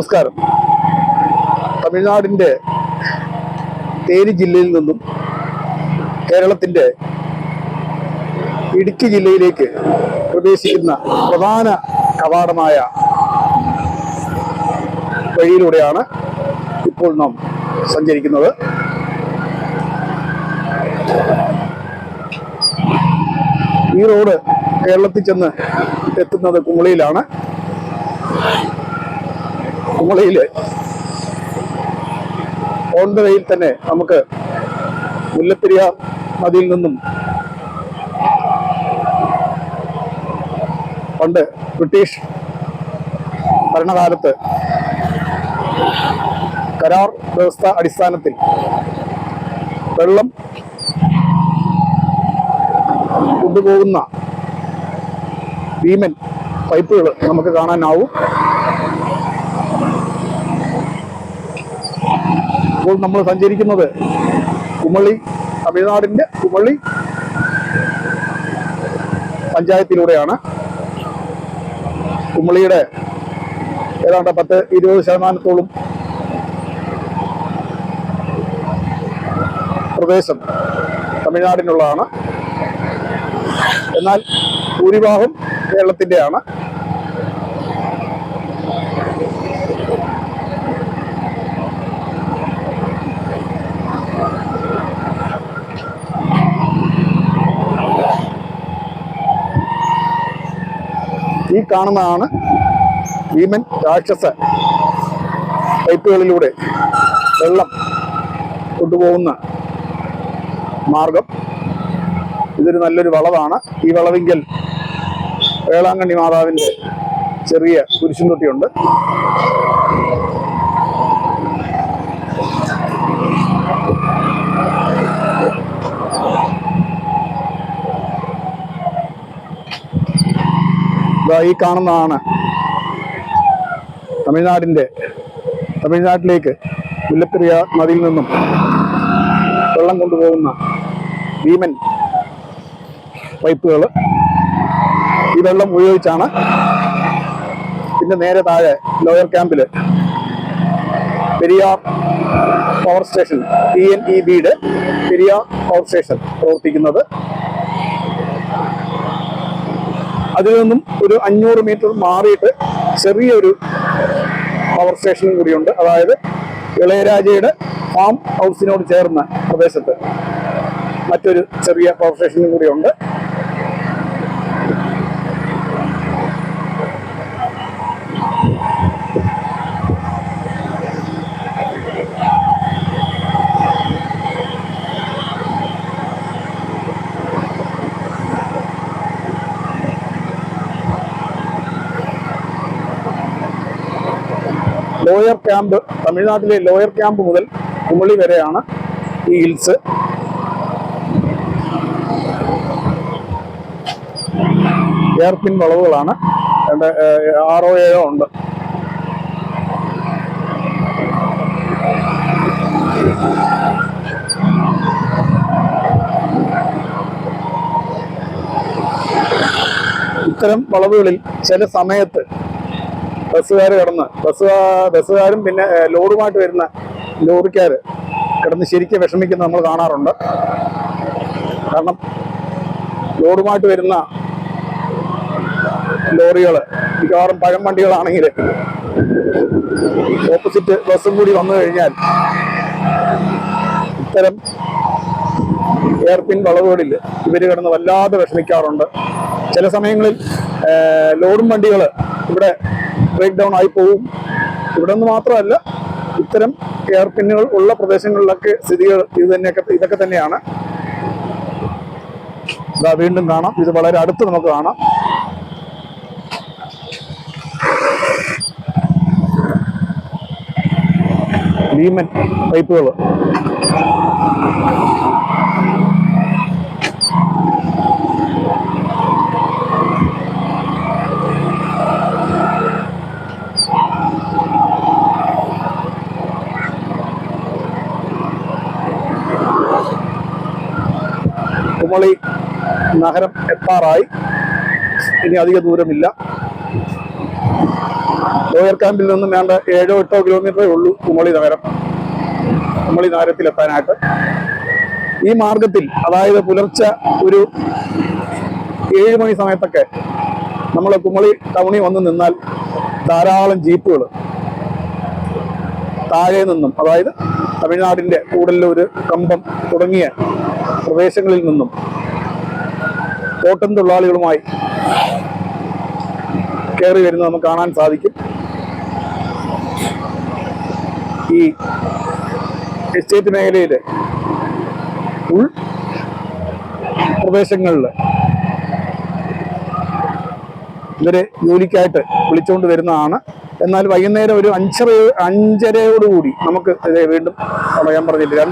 നമസ്കാരം. തമിഴ്നാടിൻ്റെ തേനി ജില്ലയിൽ നിന്നും കേരളത്തിൻ്റെ ഇടുക്കി ജില്ലയിലേക്ക് പ്രവേശിക്കുന്ന പ്രധാന കവാടമായ വഴിയിലൂടെയാണ് ഇപ്പോൾ നാം സഞ്ചരിക്കുന്നത്. ഈ റോഡ് കേരളത്തിൽ ചെന്ന് എത്തുന്നത് കുമളിയിലാണ്. കുമളിയിൽ ഓൺ ദ വേയിൽ തന്നെ നമുക്ക് മുല്ലപ്പെരിയാർ നദിയിൽ നിന്നും പണ്ട് ബ്രിട്ടീഷ് ഭരണകാലത്ത് കരാർ വ്യവസ്ഥ അടിസ്ഥാനത്തിൽ വെള്ളം കൊണ്ടുപോകുന്ന ഭീമൻ പൈപ്പുകൾ നമുക്ക് കാണാനാവും. ഇപ്പോൾ നമ്മൾ സഞ്ചരിക്കുന്നത് കുമളി, തമിഴ്നാടിൻ്റെ കുമളി പഞ്ചായത്തിലൂടെയാണ്. കുമളിയുടെ ഏതാണ്ട് 10-20% പ്രദേശം തമിഴ്നാടിനുള്ളതാണ്. എന്നാൽ ഭൂരിഭാഗം കേരളത്തിൻ്റെയാണ്. ഈ കാണുന്നതാണ് ഭീമൻ രാക്ഷസ പൈപ്പുകളിലൂടെ വെള്ളം കൊണ്ടുപോകുന്ന മാർഗം. ഇതൊരു നല്ലൊരു വളവാണ്. ഈ വളവിങ്കൽ വേളാങ്കണ്ണി മാതാവിൻ്റെ ചെറിയ കുരിശും തൊട്ടിയുണ്ട്. ഈ കാണുന്നതാണ് തമിഴ്നാട്ടിലേക്ക് മുല്ലപ്പെരിയാർ നദിയിൽ നിന്നും വെള്ളം കൊണ്ടുപോകുന്ന ഭീമൻ പൈപ്പുകൾ. ഈ വെള്ളം ഉപയോഗിച്ചാണ് പിന്നെ നേരെ താഴെ ലോയർ ക്യാമ്പിൽ പെരിയാർ പവർ സ്റ്റേഷൻ, TNEBയുടെ പെരിയാർ പവർ സ്റ്റേഷൻ പ്രവർത്തിക്കുന്നത്. അതിൽ നിന്നും ഒരു 500 മീറ്റർ മാറിയിട്ട് ചെറിയൊരു പവർ സ്റ്റേഷനും കൂടിയുണ്ട്. അതായത് ഇളയരാജയുടെ ഫാം ഹൗസിനോട് ചേർന്ന പ്രദേശത്ത് മറ്റൊരു ചെറിയ പവർ സ്റ്റേഷനും കൂടിയുണ്ട്. ലോയർ ക്യാമ്പ്, തമിഴ്നാട്ടിലെ ലോയർ ക്യാമ്പ് മുതൽ കുമളി വരെയാണ് ഈ ഹിൽസ്. എയർപിൻ വളവുകളാണ്. 6-7 ഉണ്ട്. ഇത്തരം വളവുകളിൽ ചില സമയത്ത് ബസ്സുകാർ കിടന്ന് ബസ്സുകാരും പിന്നെ ലോഡുമായിട്ട് വരുന്ന ലോറിക്കാർ കിടന്ന് ശരിക്കും വിഷമിക്കുന്നത് നമ്മൾ കാണാറുണ്ട്. കാരണം ലോഡുമായിട്ട് വരുന്ന ലോറികൾ മിക്കവാറും പഴം വണ്ടികളാണെങ്കിൽ ഓപ്പോസിറ്റ് ബസ്സും കൂടി വന്നു കഴിഞ്ഞാൽ ഇത്തരം എയർപിൻ വളവുകളിൽ ഇവർ കിടന്ന് വല്ലാതെ വിഷമിക്കാറുണ്ട്. ചില സമയങ്ങളിൽ ലോഡും വണ്ടികൾ ഇവിടെ ബ്രേക്ക് ഡൗൺ ആയി പോവും. ഇവിടെ നിന്ന് മാത്രമല്ല, ഇത്തരം എയർപിന്നുകൾ ഉള്ള പ്രദേശങ്ങളിലൊക്കെ സ്ഥിതികൾ ഇതൊക്കെ തന്നെയാണ്. ഇതാ വീണ്ടും കാണാം. ഇത് വളരെ അടുത്ത് നമുക്ക് കാണാം. ഭീമൻ പൈപ്പുകൾ. കുമളി നഗരം എത്താറായി. ഇനി അധിക ദൂരമില്ല. ലോയർ ക്യാമ്പിൽ നിന്നും വേണ്ട 7-8 കിലോമീറ്ററേ ഉള്ളൂ കുമളി നഗരം, കുമളി നഗരത്തിലെത്താനായിട്ട്. ഈ മാർഗത്തിൽ അതായത് പുലർച്ചെ ഒരു 7 മണി സമയത്തൊക്കെ നമ്മൾ കുമളി ടൗണിൽ വന്ന് നിന്നാൽ ധാരാളം ജീപ്പുകൾ താഴെ നിന്നും, അതായത് തമിഴ്നാടിൻ്റെ കൂടല്ലൂർ, കമ്പം തുടങ്ങിയ പ്രദേശങ്ങളിൽ നിന്നും തോട്ടം തൊഴിലാളികളുമായി കയറി വരുന്നത് നമുക്ക് കാണാൻ സാധിക്കും. ഈ എസ്റ്റേറ്റ് മേഖലയിൽ ഉൾ പ്രദേശങ്ങളിൽ ഇവരെ ജോലിക്കായിട്ട് വിളിച്ചുകൊണ്ട് വരുന്നതാണ്. എന്നാൽ വൈകുന്നേരം ഒരു 5:30 5:30യോടുകൂടി നമുക്ക് വീണ്ടും ഞാൻ പറഞ്ഞില്ല